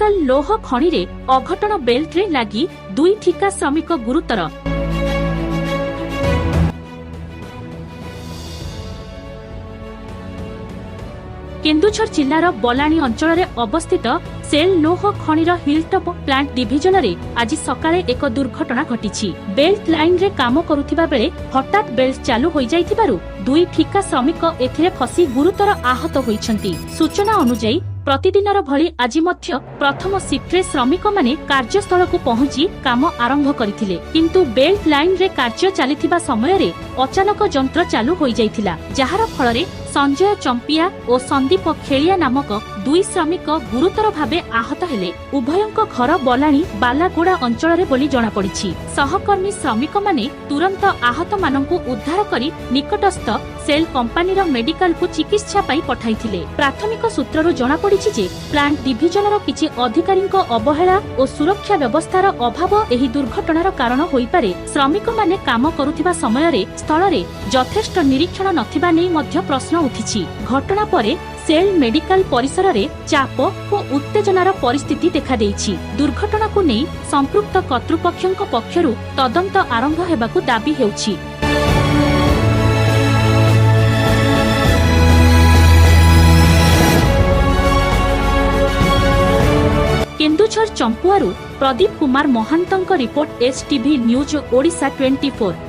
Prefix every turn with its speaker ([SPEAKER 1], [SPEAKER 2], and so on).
[SPEAKER 1] Mineral लोह खणी रे अघटन belt रे लागी 2 ठिका श्रमिक गुरुतर। केन्दुझर जिलार बलाणी अंचल रे अवस्थित सेल लोह खणीर हिलटॉप प्लांट डिविजन रे आज सकाळे एक दुर्घटना घटिछि। बेल्ट लाइन रे काम करुथिबा बेले हठात बेल्ट चालू होई जाइथिबारु 2 ठिका श्रमिक एथिरे फसी गुरुतर आहत होइछन्ति। सूचना अनुसार प्रतिदिनर भली आज मध्य प्रथम शिफ्ट श्रमिक माने कार्यस्थल को पहुंची काम आरंभ करथिले, किंतु बेल्ट लाइन रे कार्य चलिथिबा समय रे अचानक जंत्र चालू होई जाइथिला, जहार फल रे संजय चंपिया और संदीप खेलिया नामक 2 श्रमिक गुरुतर भावे आहत हेले। उभयंक घर बलाणी बालागुड़ा अंचल रे बोली जणा पड़िछि। सहकर्मी श्रमिक माने तुरंत आहत मानंकु उद्धार करी निकटस्थ सेल कंपनीर मेडिकल को चिकित्सा पाई पठाइथिले। प्राथमिक सूत्ररु जणा पड़िछि जे प्लांट डिविजनर किछि अधिकारीक अवहेला और सुरक्षा व्यवस्थार अभाव एही दुर्घटनार कारण होई पारे। श्रमिक माने काम करुथिबा समय रे स्थल रे यथेष्ट निरीक्षण नथिबा नै मध्य प्रश्न उठिछि। घटना परे सेल मेडिकल परिसर रे चाप और उत्तेजनार परिस्थिति देखा देइछि। दुर्घटना को नै संपृक्त कर्तृपक्षक पक्षरु तदंत आरंभ हेबाकु दाबी हेउछि। केन्दुझर चंपुआरु प्रदीप कुमार महांतंक रिपोर्ट एसटीवी न्यूज ओडिशा 24।